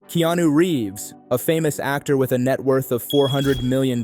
Keanu Reeves, a famous actor with a net worth of $400 million,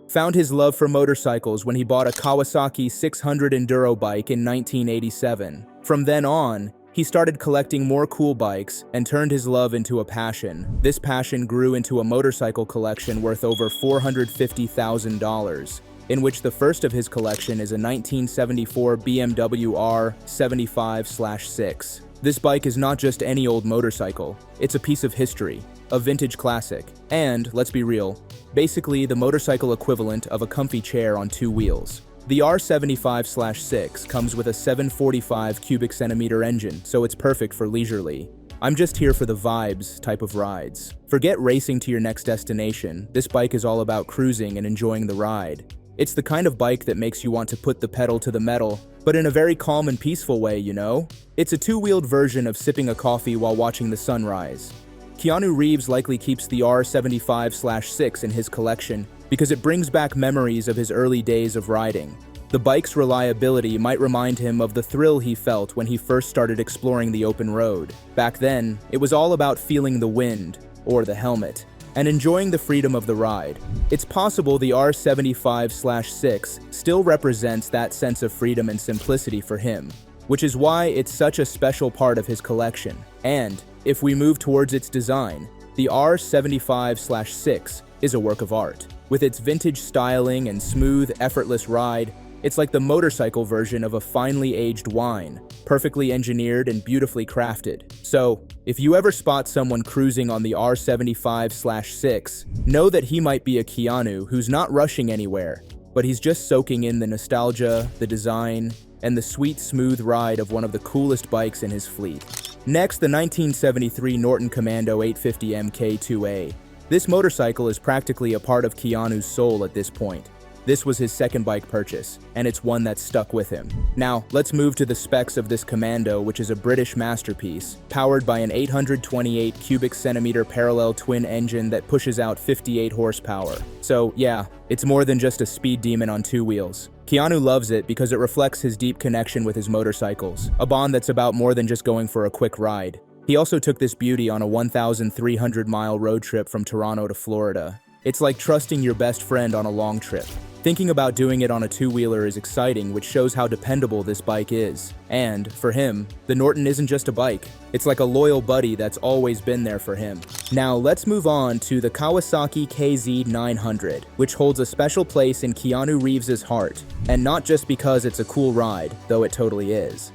found his love for motorcycles when he bought a Kawasaki 600 enduro bike in 1987. From then on, he started collecting more cool bikes and turned his love into a passion. This passion grew into a motorcycle collection worth over $450,000, in which the first of his collection is a 1974 BMW R75/6. This bike is not just any old motorcycle, it's a piece of history, a vintage classic, and, let's be real, basically the motorcycle equivalent of a comfy chair on two wheels. The R75/6 comes with a 745 cubic centimeter engine, so it's perfect for leisurely, I'm just here for the vibes type of rides. Forget racing to your next destination, this bike is all about cruising and enjoying the ride. It's the kind of bike that makes you want to put the pedal to the metal, but in a very calm and peaceful way, you know? It's a two-wheeled version of sipping a coffee while watching the sunrise. Keanu Reeves likely keeps the R75/6 in his collection because it brings back memories of his early days of riding. The bike's reliability might remind him of the thrill he felt when he first started exploring the open road. Back then, it was all about feeling the wind, or the helmet, and enjoying the freedom of the ride. It's possible the R75/6 still represents that sense of freedom and simplicity for him, which is why it's such a special part of his collection. And, if we move towards its design, the R75/6 is a work of art. With its vintage styling and smooth, effortless ride, it's like the motorcycle version of a finely aged wine, perfectly engineered and beautifully crafted. So, if you ever spot someone cruising on the R75/6, know that he might be a Keanu who's not rushing anywhere, but he's just soaking in the nostalgia, the design, and the sweet, smooth ride of one of the coolest bikes in his fleet. Next, the 1973 Norton Commando 850 MK2A. This motorcycle is practically a part of Keanu's soul at this point. This was his second bike purchase, and it's one that stuck with him. Now, let's move to the specs of this Commando, which is a British masterpiece, powered by an 828 cubic centimeter parallel twin engine that pushes out 58 horsepower. So, yeah, it's more than just a speed demon on two wheels. Keanu loves it because it reflects his deep connection with his motorcycles, a bond that's about more than just going for a quick ride. He also took this beauty on a 1,300-mile road trip from Toronto to Florida. It's like trusting your best friend on a long trip. Thinking about doing it on a two-wheeler is exciting, which shows how dependable this bike is. And, for him, the Norton isn't just a bike. It's like a loyal buddy that's always been there for him. Now, let's move on to the Kawasaki KZ900, which holds a special place in Keanu Reeves' heart. And not just because it's a cool ride, though it totally is.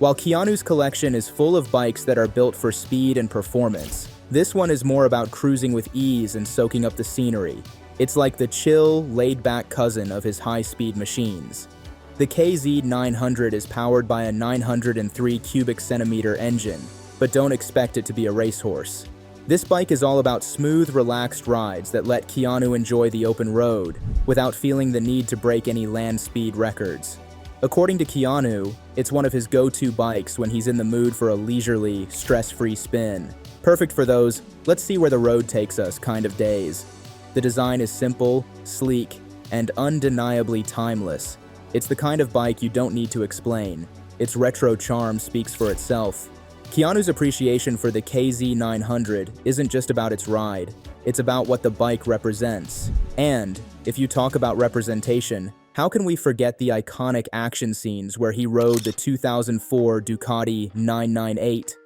While Keanu's collection is full of bikes that are built for speed and performance, this one is more about cruising with ease and soaking up the scenery. It's like the chill, laid-back cousin of his high-speed machines. The KZ900 is powered by a 903 cubic centimeter engine, but don't expect it to be a racehorse. This bike is all about smooth, relaxed rides that let Keanu enjoy the open road without feeling the need to break any land speed records. According to Keanu, it's one of his go-to bikes when he's in the mood for a leisurely, stress-free spin. Perfect for those, let's see where the road takes us kind of days. The design is simple, sleek, and undeniably timeless. It's the kind of bike you don't need to explain. Its retro charm speaks for itself. Keanu's appreciation for the KZ900 isn't just about its ride, it's about what the bike represents. And, if you talk about representation, how can we forget the iconic action scenes where he rode the 2004 Ducati 998?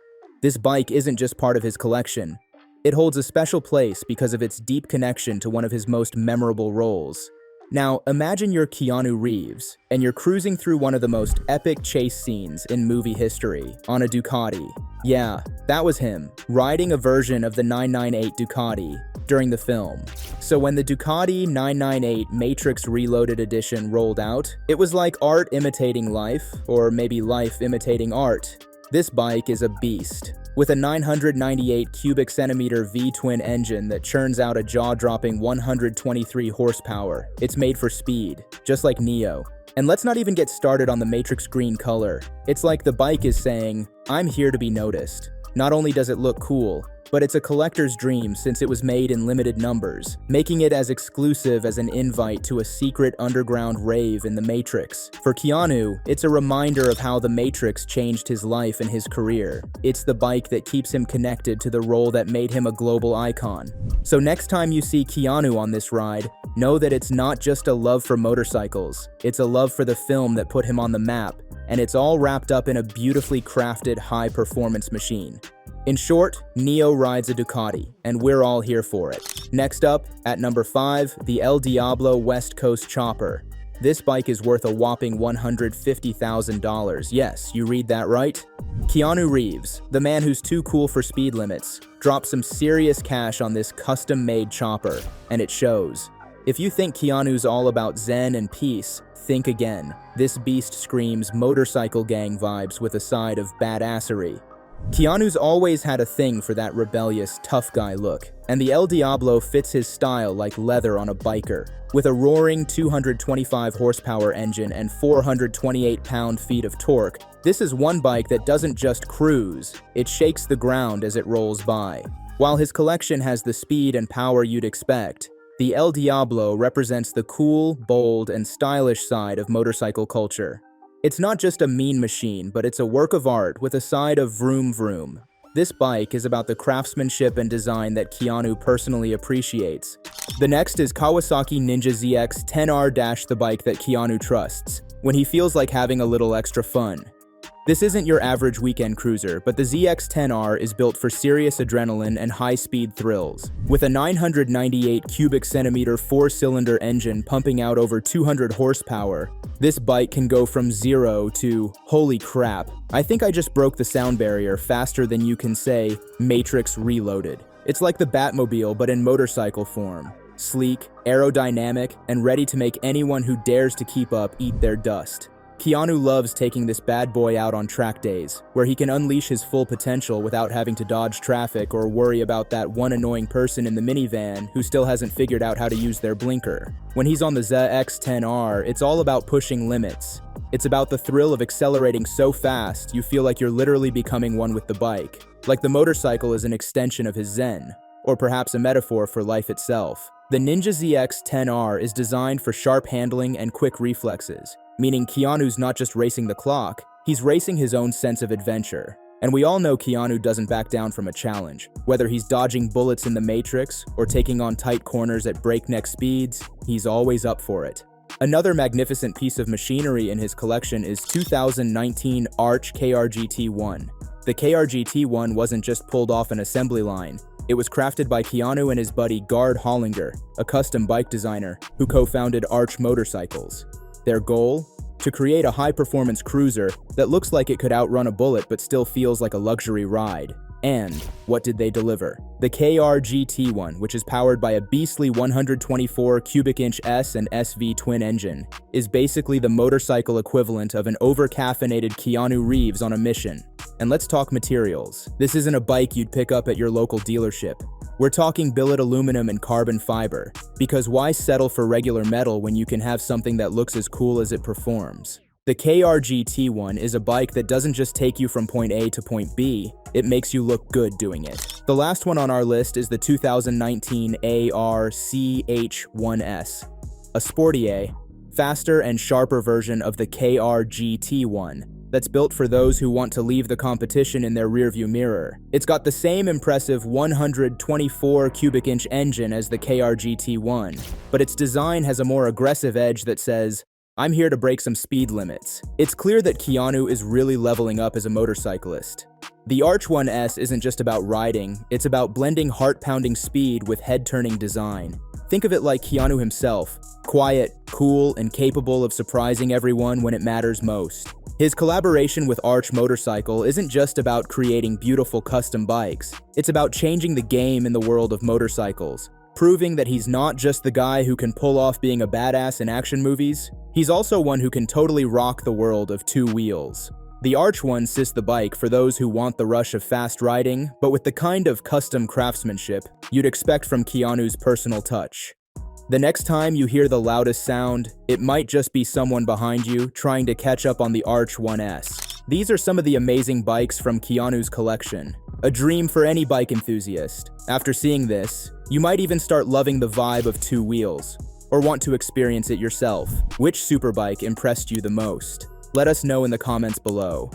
This bike isn't just part of his collection. It holds a special place because of its deep connection to one of his most memorable roles. Now, imagine you're Keanu Reeves, and you're cruising through one of the most epic chase scenes in movie history, on a Ducati. Yeah, that was him, riding a version of the 998 Ducati during the film. So when the Ducati 998 Matrix Reloaded Edition rolled out, it was like art imitating life, or maybe life imitating art. This bike is a beast. With a 998 cubic centimeter V-twin engine that churns out a jaw-dropping 123 horsepower, it's made for speed, just like Neo. And let's not even get started on the Matrix green color. It's like the bike is saying, I'm here to be noticed. Not only does it look cool, but it's a collector's dream since it was made in limited numbers, making it as exclusive as an invite to a secret underground rave in the Matrix. For Keanu, it's a reminder of how the Matrix changed his life and his career. It's the bike that keeps him connected to the role that made him a global icon. So next time you see Keanu on this ride, know that it's not just a love for motorcycles, it's a love for the film that put him on the map, and it's all wrapped up in a beautifully crafted high-performance machine. In short, Neo rides a Ducati, and we're all here for it. Next up, at number 5, the El Diablo West Coast Chopper. This bike is worth a whopping $150,000. Yes, you read that right. Keanu Reeves, the man who's too cool for speed limits, dropped some serious cash on this custom-made chopper, and it shows. If you think Keanu's all about zen and peace, think again. This beast screams motorcycle gang vibes with a side of badassery. Keanu's always had a thing for that rebellious, tough guy look, and the El Diablo fits his style like leather on a biker. With a roaring 225 horsepower engine and 428 pound-feet of torque, this is one bike that doesn't just cruise, it shakes the ground as it rolls by. While his collection has the speed and power you'd expect, the El Diablo represents the cool, bold, and stylish side of motorcycle culture. It's not just a mean machine, but it's a work of art with a side of vroom vroom. This bike is about the craftsmanship and design that Keanu personally appreciates. The next is Kawasaki Ninja ZX-10R, the bike that Keanu trusts when he feels like having a little extra fun. This isn't your average weekend cruiser, but the ZX-10R is built for serious adrenaline and high-speed thrills. With a 998 cubic centimeter four-cylinder engine pumping out over 200 horsepower, this bike can go from 0 to, holy crap, I think I just broke the sound barrier faster than you can say, Matrix Reloaded. It's like the Batmobile, but in motorcycle form. Sleek, aerodynamic, and ready to make anyone who dares to keep up eat their dust. Keanu loves taking this bad boy out on track days, where he can unleash his full potential without having to dodge traffic or worry about that one annoying person in the minivan who still hasn't figured out how to use their blinker. When he's on the ZX-10R, it's all about pushing limits. It's about the thrill of accelerating so fast you feel like you're literally becoming one with the bike, like the motorcycle is an extension of his zen, or perhaps a metaphor for life itself. The Ninja ZX-10R is designed for sharp handling and quick reflexes, meaning Keanu's not just racing the clock, he's racing his own sense of adventure. And we all know Keanu doesn't back down from a challenge. Whether he's dodging bullets in the Matrix or taking on tight corners at breakneck speeds, he's always up for it. Another magnificent piece of machinery in his collection is 2019 Arch KRGT1. The KRGT1 wasn't just pulled off an assembly line. It was crafted by Keanu and his buddy Gard Hollinger, a custom bike designer who co-founded Arch Motorcycles. Their goal? To create a high-performance cruiser that looks like it could outrun a bullet but still feels like a luxury ride. And what did they deliver? The KRGT1, which is powered by a beastly 124 cubic inch S and SV twin engine, is basically the motorcycle equivalent of an over-caffeinated Keanu Reeves on a mission. And let's talk materials. This isn't a bike you'd pick up at your local dealership. We're talking billet aluminum and carbon fiber, because why settle for regular metal when you can have something that looks as cool as it performs? The KRGT1 is a bike that doesn't just take you from point A to point B, it makes you look good doing it. The last one on our list is the 2019 ARCH1S, a sportier, faster and sharper version of the KRGT1 that's built for those who want to leave the competition in their rearview mirror. It's got the same impressive 124 cubic inch engine as the KRGT1, but its design has a more aggressive edge that says, I'm here to break some speed limits. It's clear that Keanu is really leveling up as a motorcyclist. The Arch 1S isn't just about riding, it's about blending heart-pounding speed with head-turning design. Think of it like Keanu himself, quiet, cool, and capable of surprising everyone when it matters most. His collaboration with Arch Motorcycle isn't just about creating beautiful custom bikes, it's about changing the game in the world of motorcycles, proving that he's not just the guy who can pull off being a badass in action movies, he's also one who can totally rock the world of two wheels. The Arch One sits the bike for those who want the rush of fast riding, but with the kind of custom craftsmanship you'd expect from Keanu's personal touch. The next time you hear the loudest sound, it might just be someone behind you trying to catch up on the Arch 1S. These are some of the amazing bikes from Keanu's collection. A dream for any bike enthusiast. After seeing this, you might even start loving the vibe of two wheels, or want to experience it yourself. Which superbike impressed you the most? Let us know in the comments below.